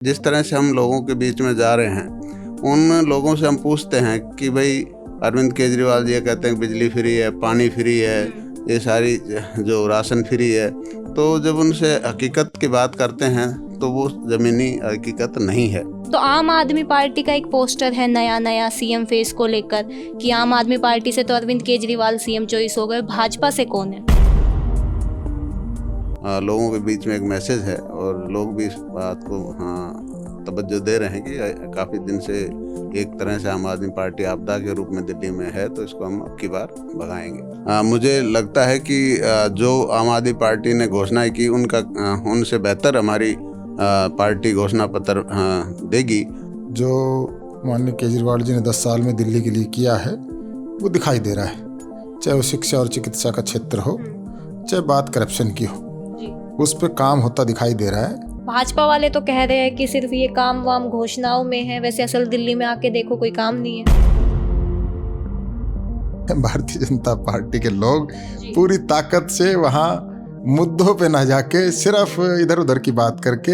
जिस तरह से हम लोगों के बीच में जा रहे हैं, उन लोगों से हम पूछते हैं कि भाई अरविंद केजरीवाल जी ये कहते हैं बिजली फ्री है, पानी फ्री है, ये सारी जो राशन फ्री है। तो जब उनसे हकीकत की बात करते हैं तो वो ज़मीनी हकीकत नहीं है। तो आम आदमी पार्टी का एक पोस्टर है नया नया सीएम फेस को लेकर कि आम आदमी पार्टी से तो अरविंद केजरीवाल सीएम चॉइस हो गए, भाजपा से कौन है? लोगों के बीच में एक मैसेज है और लोग भी इस बात को तवज्जो दे रहे हैं कि काफ़ी दिन से एक तरह से आम आदमी पार्टी आपदा के रूप में दिल्ली में है, तो इसको हम अब की बार भगाएंगे। मुझे लगता है कि जो आम आदमी पार्टी ने घोषणाएं की उनसे बेहतर हमारी पार्टी घोषणा पत्र देगी। जो माननीय केजरीवाल जी ने 10 साल में दिल्ली के लिए किया है वो दिखाई दे रहा है, चाहे वो शिक्षा और चिकित्सा का क्षेत्र हो, चाहे बात करप्शन की हो, उस पर काम होता दिखाई दे रहा है। भाजपा वाले तो कह रहे हैं कि सिर्फ ये काम वाम घोषणाओं में है, वैसे असल दिल्ली में आके देखो कोई काम नहीं है। भारतीय जनता पार्टी के लोग पूरी ताकत से वहाँ मुद्दों पे ना जाके सिर्फ इधर उधर की बात करके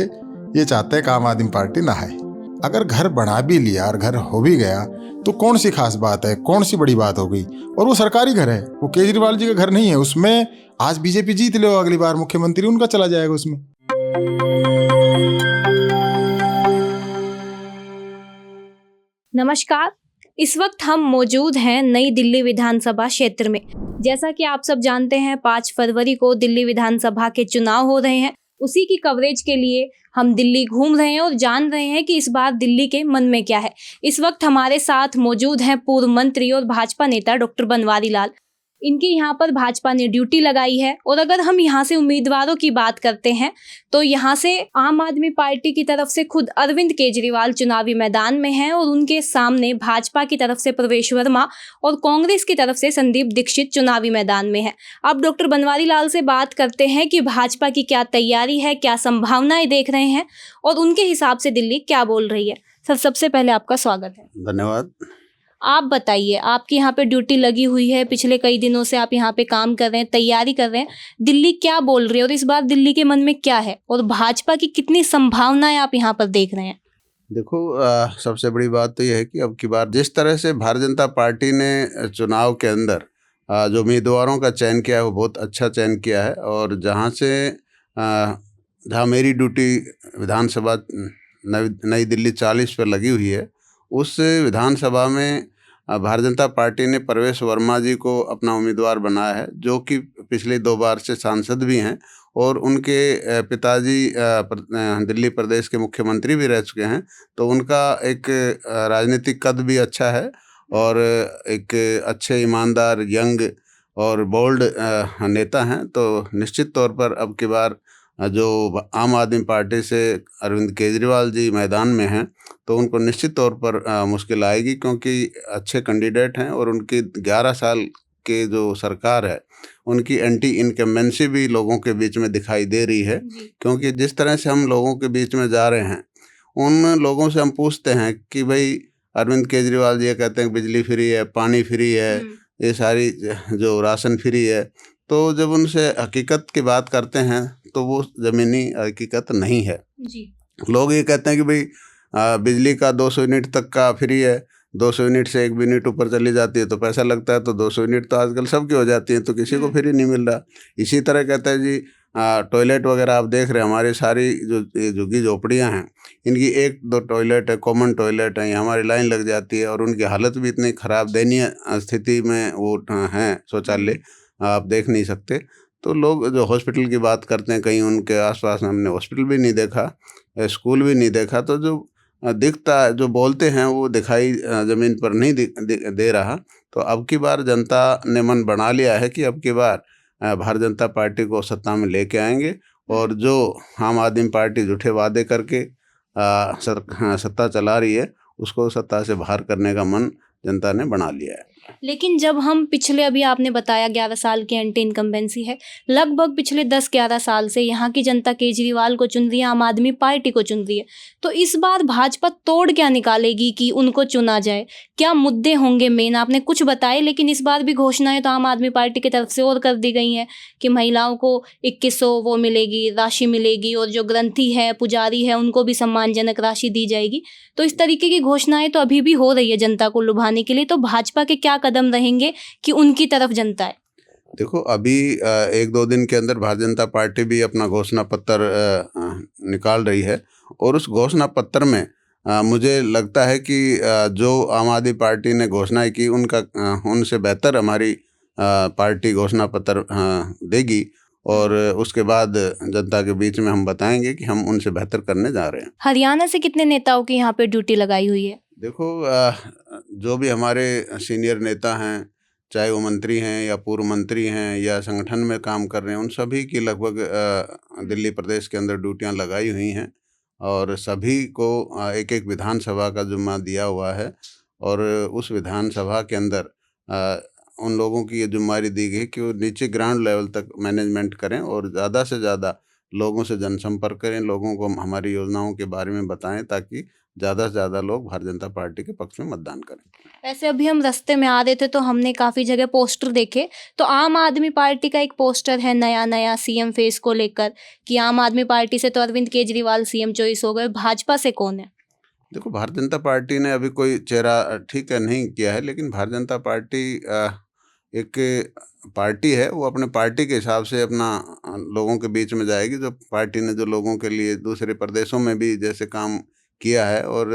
ये चाहते हैं कि आम आदमी पार्टी ना आए। अगर घर बना भी लिया और घर हो भी गया तो कौन सी खास बात है, कौन सी बड़ी बात हो गई? और वो सरकारी घर है, वो केजरीवाल जी का घर नहीं है। उसमें आज बीजेपी जीत ले, अगली बार मुख्यमंत्री उनका चला जाएगा उसमें। नमस्कार, इस वक्त हम मौजूद हैं नई दिल्ली विधानसभा क्षेत्र में। जैसा कि आप सब जानते हैं 5 फरवरी को दिल्ली विधानसभा के चुनाव हो रहे हैं। उसी की कवरेज के लिए हम दिल्ली घूम रहे हैं और जान रहे हैं कि इस बार दिल्ली के मन में क्या है। इस वक्त हमारे साथ मौजूद हैं पूर्व मंत्री और भाजपा नेता डॉक्टर बनवारी लाल। इनकी यहाँ पर भाजपा ने ड्यूटी लगाई है। और अगर हम यहाँ से उम्मीदवारों की बात करते हैं तो यहाँ से आम आदमी पार्टी की तरफ से खुद अरविंद केजरीवाल चुनावी मैदान में हैं और उनके सामने भाजपा की तरफ से प्रवेश वर्मा और कांग्रेस की तरफ से संदीप दीक्षित चुनावी मैदान में है। अब डॉक्टर बनवारी लाल से बात करते हैं कि भाजपा की क्या तैयारी है, क्या संभावनाएं देख रहे हैं और उनके हिसाब से दिल्ली क्या बोल रही है। सर, सबसे पहले आपका स्वागत है। धन्यवाद। आप बताइए, आपकी यहाँ पे ड्यूटी लगी हुई है, पिछले कई दिनों से आप यहाँ पे काम कर रहे हैं, तैयारी कर रहे हैं, दिल्ली क्या बोल रही है और इस बार दिल्ली के मन में क्या है और भाजपा की कितनी संभावनाएं आप यहाँ पर देख रहे हैं? देखो, सबसे बड़ी बात तो यह है कि अब की बार जिस तरह से भारतीय जनता पार्टी ने चुनाव के अंदर जो उम्मीदवारों का चयन किया है वो बहुत अच्छा चयन किया है। और जहाँ मेरी ड्यूटी विधानसभा नई दिल्ली 40 पर लगी हुई है, उस विधानसभा में भारतीय जनता पार्टी ने प्रवेश वर्मा जी को अपना उम्मीदवार बनाया है, जो कि पिछले 2 बार से सांसद भी हैं और उनके पिताजी दिल्ली प्रदेश के मुख्यमंत्री भी रह चुके हैं। तो उनका एक राजनीतिक कद भी अच्छा है और एक अच्छे ईमानदार यंग और बोल्ड नेता हैं। तो निश्चित तौर पर अब की बार जो आम आदमी पार्टी से अरविंद केजरीवाल जी मैदान में हैं तो उनको निश्चित तौर पर मुश्किल आएगी, क्योंकि अच्छे कैंडिडेट हैं और उनकी 11 साल के जो सरकार है उनकी एंटी इनकम्बेंसी भी लोगों के बीच में दिखाई दे रही है। क्योंकि जिस तरह से हम लोगों के बीच में जा रहे हैं, उन लोगों से हम पूछते हैं कि भाई अरविंद केजरीवाल जी ये कहते हैं बिजली फ्री है, पानी फ्री है, ये सारी जो राशन फ्री है। तो जब उनसे हकीकत की बात करते हैं तो वो ज़मीनी हकीकत नहीं है। लोग ये कहते हैं कि भाई बिजली का 200 यूनिट तक का फ्री है, 200 यूनिट से 1 यूनिट ऊपर चली जाती है तो पैसा लगता है। तो 200 यूनिट तो आजकल सबकी हो जाती है, तो किसी को फ्री नहीं मिल रहा। इसी तरह कहते हैं जी टॉयलेट वगैरह आप देख रहे हैं, हमारी सारी जो झुग्गी झोपड़ियाँ हैं इनकी 1-2 टॉयलेट है, कॉमन टॉयलेट है, हमारी लाइन लग जाती है और उनकी हालत भी इतनी ख़राब दयनीय स्थिति में वो हैं, शौचालय आप देख नहीं सकते। तो लोग जो हॉस्पिटल की बात करते हैं, कहीं उनके आसपास हमने हॉस्पिटल भी नहीं देखा, स्कूल भी नहीं देखा। तो जो दिखता, जो बोलते हैं वो दिखाई ज़मीन पर नहीं दे रहा। तो अब की बार जनता ने मन बना लिया है कि अब की बार भारतीय जनता पार्टी को सत्ता में लेके आएंगे और जो आम आदमी पार्टी झूठे वादे करके सत्ता चला रही है उसको सत्ता से बाहर करने का मन जनता ने बना लिया है। लेकिन जब हम पिछले, अभी आपने बताया 11 साल की एंटी इनकम्बेंसी है, लगभग पिछले 10-11 साल से यहाँ की जनता केजरीवाल को चुन रही है, आम आदमी पार्टी को चुन रही है। तो इस बार भाजपा तोड़ क्या निकालेगी कि उनको चुना जाए? क्या मुद्दे होंगे मेन? आपने कुछ बताए, लेकिन इस बार भी घोषणाएं तो आम आदमी पार्टी की तरफ से और कर दी गई हैं कि महिलाओं को 2100 वो मिलेगी, राशि मिलेगी, और जो ग्रंथी है, पुजारी है, उनको भी सम्मानजनक राशि दी जाएगी। तो इस तरीके की घोषणाएं तो अभी भी हो रही है जनता को लुभाने के लिए। तो भाजपा के क्या कदम रहेंगे कि उनकी तरफ जनता है? देखो, अभी 1-2 दिन के अंदर भारतीय जनता पार्टी भी अपना घोषणा पत्र निकाल रही है, और उस घोषणा पत्र में मुझे लगता है कि जो आम आदमी पार्टी ने घोषणाएं की उनसे बेहतर हमारी पार्टी घोषणा पत्र देगी, और उसके बाद जनता के बीच में हम बताएंगे कि हम उनसे बेहतर करने जा रहे हैं। हरियाणा से कितने नेताओं की यहाँ पे ड्यूटी लगाई हुई है? देखो, जो भी हमारे सीनियर नेता हैं, चाहे वो मंत्री हैं या पूर्व मंत्री हैं या संगठन में काम कर रहे हैं, उन सभी की लगभग दिल्ली प्रदेश के अंदर ड्यूटियां लगाई हुई हैं, और सभी को एक एक विधानसभा का जिम्मा दिया हुआ है, और उस विधानसभा के अंदर उन लोगों की ये जिम्मेदारी दी गई कि वो नीचे ग्राउंड लेवल तक मैनेजमेंट करें और ज़्यादा से ज़्यादा लोगों से जनसंपर्क करें, लोगों को हमारी योजनाओं के बारे में बताएं, ताकि ज़्यादा से ज़्यादा लोग भारतीय जनता पार्टी के पक्ष में मतदान करें। वैसे अभी हम रास्ते में आ रहे थे तो हमने काफ़ी जगह पोस्टर देखे, तो आम आदमी पार्टी का एक पोस्टर है नया सीएम फेस को लेकर कि आम आदमी पार्टी से तो अरविंद केजरीवाल सीएम चॉइस हो गए, भाजपा से कौन है? देखो, भारतीय जनता पार्टी ने अभी कोई चेहरा ठीक है नहीं किया है, लेकिन भारतीय जनता पार्टी एक पार्टी है, वो अपने पार्टी के हिसाब से अपना लोगों के बीच में जाएगी। जो पार्टी ने जो लोगों के लिए दूसरे प्रदेशों में भी जैसे काम किया है, और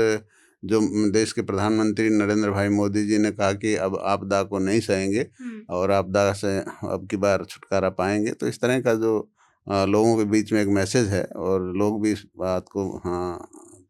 जो देश के प्रधानमंत्री नरेंद्र भाई मोदी जी ने कहा कि अब आपदा को नहीं सहेंगे और आपदा से अब की बार छुटकारा पाएंगे, तो इस तरह का जो लोगों के बीच में एक मैसेज है, और लोग भी इस बात को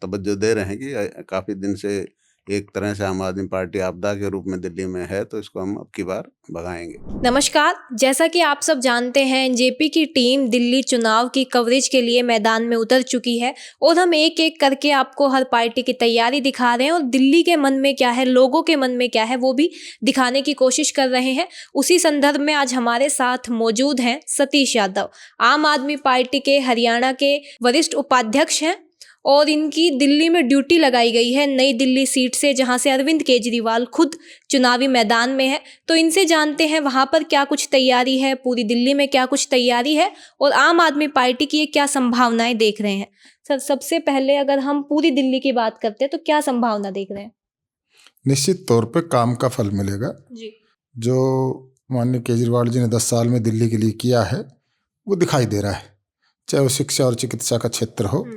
तवज्जो दे रहे हैं कि काफ़ी दिन से एक तरह से आम आदमी पार्टी आपदा के रूप में दिल्ली में है, तो इसको हम अब की बार भगाएंगे। नमस्कार, जैसा कि आप सब जानते हैं, एनजेपी की टीम दिल्ली चुनाव की कवरेज के लिए मैदान में उतर चुकी है, और हम एक एक करके आपको हर पार्टी की तैयारी दिखा रहे हैं, और दिल्ली के मन में क्या है, लोगों के मन में क्या है, वो भी दिखाने की कोशिश कर रहे हैं। उसी संदर्भ में आज हमारे साथ मौजूद हैं सतीश यादव, आम आदमी पार्टी के हरियाणा के वरिष्ठ उपाध्यक्ष हैं, और इनकी दिल्ली में ड्यूटी लगाई गई है नई दिल्ली सीट से, जहां से अरविंद केजरीवाल खुद चुनावी मैदान में है। तो इनसे जानते हैं वहां पर क्या कुछ तैयारी है, पूरी दिल्ली में क्या कुछ तैयारी है, और आम आदमी पार्टी की ये क्या संभावनाएं देख रहे हैं। सर, सबसे पहले अगर हम पूरी दिल्ली की बात करते हैं तो क्या संभावना देख रहे हैं? निश्चित तौर पे काम का फल मिलेगा जी। जो माननीय केजरीवाल जी ने 10 साल में दिल्ली के लिए किया है, वो दिखाई दे रहा है। चाहे वो शिक्षा और चिकित्सा का क्षेत्र हो,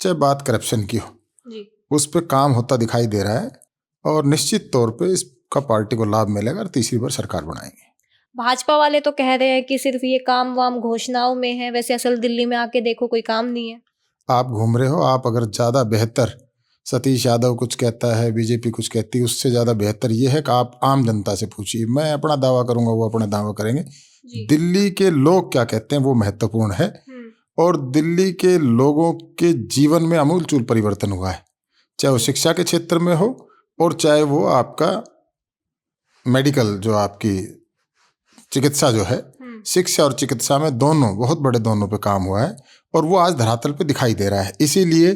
चाहे बात करप्शन की हो, जी। उस पे काम होता दिखाई दे रहा है, और निश्चित तौर पे इसका पार्टी को लाभ मिलेगा और तीसरी बार सरकार बनाएंगे। भाजपा वाले तो कह रहे हैं कि सिर्फ ये काम वाम घोषणाओं में है, वैसे असल दिल्ली में आके देखो कोई काम नहीं है। आप घूम रहे हो, आप अगर ज़्यादा बेहतर, सतीश यादव कुछ कहता है, बीजेपी कुछ कहती है, उससे ज़्यादा बेहतर ये है कि आप आम जनता से पूछिए। मैं अपना दावा करूंगा, वो अपना दावा करेंगे। दिल्ली के लोग क्या कहते हैं वो महत्वपूर्ण है, और दिल्ली के लोगों के जीवन में आमूलचूल परिवर्तन हुआ है, चाहे वो शिक्षा के क्षेत्र में हो और चाहे वो आपका मेडिकल, जो आपकी चिकित्सा जो है, शिक्षा और चिकित्सा में दोनों बहुत बड़े दोनों पे काम हुआ है, और वो आज धरातल पे दिखाई दे रहा है। इसीलिए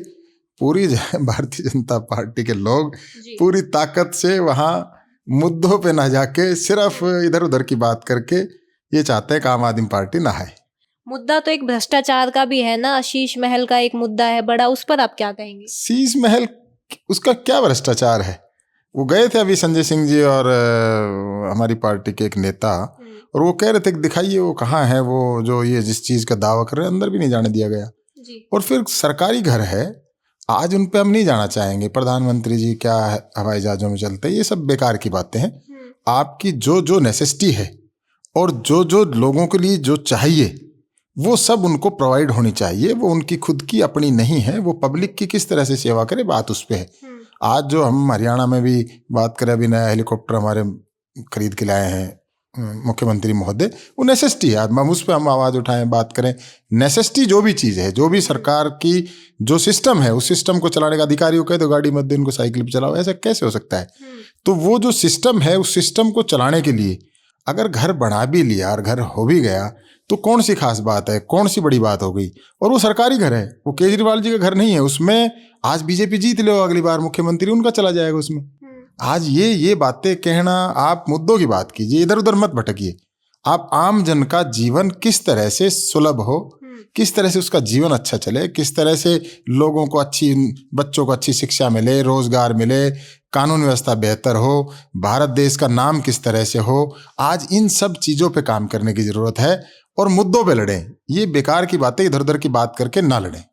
पूरी भारतीय जनता पार्टी के लोग पूरी ताकत से वहाँ मुद्दों पे ना जाके सिर्फ इधर उधर की बात करके ये चाहते हैं कि आम आदमी पार्टी ना आए। मुद्दा तो एक भ्रष्टाचार का भी है ना, शीश महल का एक मुद्दा है बड़ा, उस पर आप क्या कहेंगे? शीश महल, उसका क्या भ्रष्टाचार है? वो गए थे अभी संजय सिंह जी और हमारी पार्टी के एक नेता, और वो कह रहे थे कि दिखाइए वो कहाँ है, वो जो ये जिस चीज़ का दावा कर रहे हैं अंदर भी नहीं जाने दिया गया जी। और फिर सरकारी घर है, आज उन पे हम नहीं जाना चाहेंगे। प्रधानमंत्री जी क्या हवाई जहाज़ों में चलते हैं, ये सब बेकार की बातें हैं। आपकी जो जो नेसेसिटी है और जो जो लोगों के लिए जो चाहिए वो सब उनको प्रोवाइड होनी चाहिए। वो उनकी खुद की अपनी नहीं है, वो पब्लिक की किस तरह से सेवा करे, बात उस पे है। आज जो हम हरियाणा में भी बात करें, अभी नया हेलीकॉप्टर हमारे खरीद के लाए हैं मुख्यमंत्री महोदय, वो नेसेसिटी है। हम उस पर हम आवाज़ उठाएं, बात करें। नेसेसिटी जो भी चीज़ है, जो भी सरकार की जो सिस्टम है, उस सिस्टम को चलाने का अधिकारी को कह दो गाड़ी मत दो, इनको साइकिल पे चलाओ, ऐसा कैसे हो सकता है? तो वो जो सिस्टम है उस सिस्टम को चलाने के लिए अगर घर बना भी लिया और घर हो भी गया तो कौन सी खास बात है, कौन सी बड़ी बात हो गई। और वो सरकारी घर है, वो केजरीवाल जी का घर नहीं है। उसमें आज बीजेपी जीत लो, अगली बार मुख्यमंत्री उनका चला जाएगा उसमें। आज ये बातें कहना, आप मुद्दों की बात कीजिए, इधर उधर मत भटकिए। आप आम जन का जीवन किस तरह से सुलभ हो, किस तरह से उसका जीवन अच्छा चले, किस तरह से लोगों को बच्चों को अच्छी शिक्षा मिले, रोजगार मिले, कानून व्यवस्था बेहतर हो, भारत देश का नाम किस तरह से हो, आज इन सब चीज़ों पे काम करने की ज़रूरत है और मुद्दों पे लड़ें। ये बेकार की बातें इधर उधर की बात करके ना लड़ें।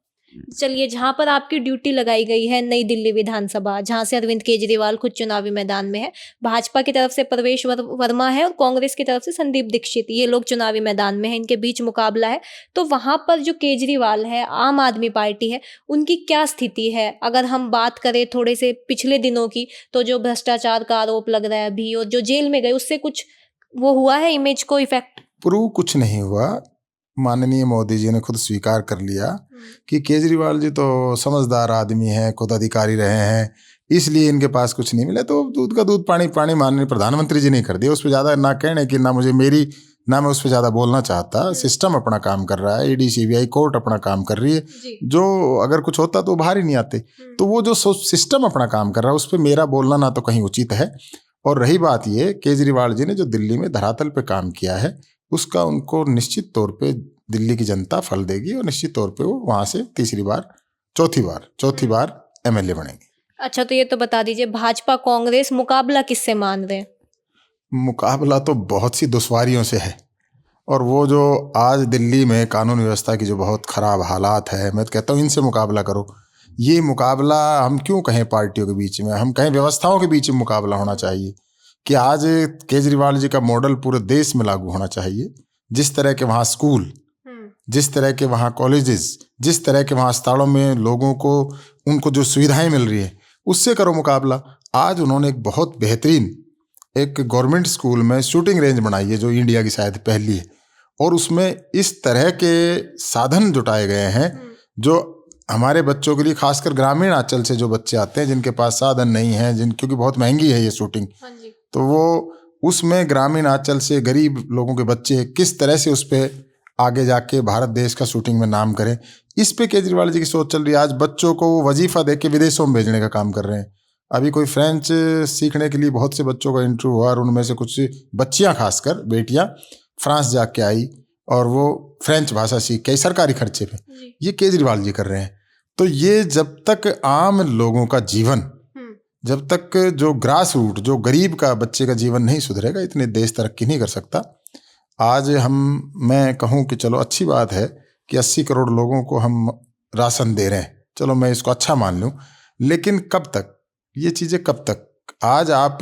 चलिए, जहाँ पर आपकी ड्यूटी लगाई गई है नई दिल्ली विधानसभा, जहाँ से अरविंद केजरीवाल खुद चुनावी मैदान में है, भाजपा की तरफ से प्रवेश वर्मा है और कांग्रेस की तरफ से संदीप दीक्षित, ये लोग चुनावी मैदान में हैं, इनके बीच मुकाबला है। तो वहाँ पर जो केजरीवाल है, आम आदमी पार्टी है, उनकी क्या स्थिति है? अगर हम बात करें थोड़े से पिछले दिनों की, तो जो भ्रष्टाचार का आरोप लग रहा है अभी और जो जेल में गए, उससे कुछ वो हुआ है, इमेज को इफेक्ट? प्रूव कुछ नहीं हुआ। माननीय मोदी जी ने खुद स्वीकार कर लिया कि केजरीवाल जी तो समझदार आदमी हैं, खुद अधिकारी रहे हैं, इसलिए इनके पास कुछ नहीं मिला। तो दूध का दूध पानी पानी माननीय प्रधानमंत्री जी ने कर दिया। उस पर ज़्यादा ना कहने की ना मैं उस पर ज़्यादा बोलना चाहता। सिस्टम अपना काम कर रहा है, ईडी सीबीआई कोर्ट अपना काम कर रही है। जो अगर कुछ होता तो बाहर ही नहीं आते। तो वो जो सिस्टम अपना काम कर रहा है उस पर मेरा बोलना ना तो कहीं उचित है। और रही बात ये, केजरीवाल जी ने जो दिल्ली में धरातल पे काम किया है उसका उनको निश्चित तौर पे दिल्ली की जनता फल देगी और निश्चित तौर पे वो वहाँ से चौथी बार एमएलए बनेंगे। अच्छा, तो ये तो बता दीजिए, भाजपा कांग्रेस मुकाबला किससे मान रहे हैं? मुकाबला तो बहुत सी दुश्वारियों से है। और वो जो आज दिल्ली में कानून व्यवस्था की जो बहुत ख़राब हालात है, मैं तो कहता हूँ इनसे मुकाबला करो। ये मुकाबला हम क्यों कहें पार्टियों के बीच में, हम कहें व्यवस्थाओं के बीच में मुकाबला होना चाहिए। कि आज केजरीवाल जी का मॉडल पूरे देश में लागू होना चाहिए। जिस तरह के वहाँ स्कूल, जिस तरह के वहाँ कॉलेजेस, जिस तरह के वहाँ अस्पतालों में लोगों को उनको जो सुविधाएं मिल रही है उससे करो मुकाबला। आज उन्होंने एक बहुत बेहतरीन एक गवर्नमेंट स्कूल में शूटिंग रेंज बनाई है जो इंडिया की शायद पहली है। और उसमें इस तरह के साधन जुटाए गए हैं जो हमारे बच्चों के लिए, खासकर ग्रामीण अंचल से जो बच्चे आते हैं जिनके पास साधन नहीं है, क्योंकि बहुत महंगी है ये शूटिंग, तो वो उसमें ग्रामीण अंचल से गरीब लोगों के बच्चे किस तरह से उस पर आगे जाके भारत देश का शूटिंग में नाम करें, इस पे केजरीवाल जी की सोच चल रही है। आज बच्चों को वो वजीफा दे के विदेशों में भेजने का काम कर रहे हैं। अभी कोई फ्रेंच सीखने के लिए बहुत से बच्चों का इंटरव्यू हुआ और उनमें से कुछ बच्चियां, खासकर बेटियां, फ्रांस जाके आई और वो फ्रेंच भाषा सीख के आई सरकारी खर्चे पे। ये केजरीवाल जी कर रहे हैं। तो ये जब तक आम लोगों का जीवन, जब तक जो ग्रास रूट, जो गरीब का बच्चे का जीवन नहीं सुधरेगा, इतने देश तरक्की नहीं कर सकता। आज मैं कहूँ कि चलो अच्छी बात है कि 80 करोड़ लोगों को हम राशन दे रहे हैं, चलो मैं इसको अच्छा मान लूँ, लेकिन कब तक ये चीज़ें, कब तक? आज आप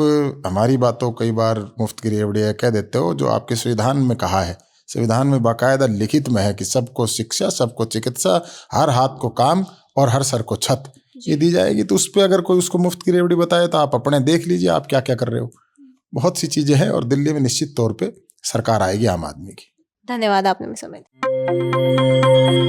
हमारी बातों कई बार मुफ्त की रेवड़ियाँ कह देते हो, जो आपके संविधान में कहा है, संविधान में बाकायदा लिखित में है कि सबको शिक्षा, सबको चिकित्सा, हर हाथ को काम और हर सर को छत, ये दी जाएगी। तो उस पर अगर कोई उसको मुफ्त की रेवड़ी बताए तो आप अपने देख लीजिए आप क्या क्या कर रहे हो। बहुत सी चीज़ें हैं और दिल्ली में निश्चित तौर पे सरकार आएगी आम आदमी की। धन्यवाद, आपने समय दिया।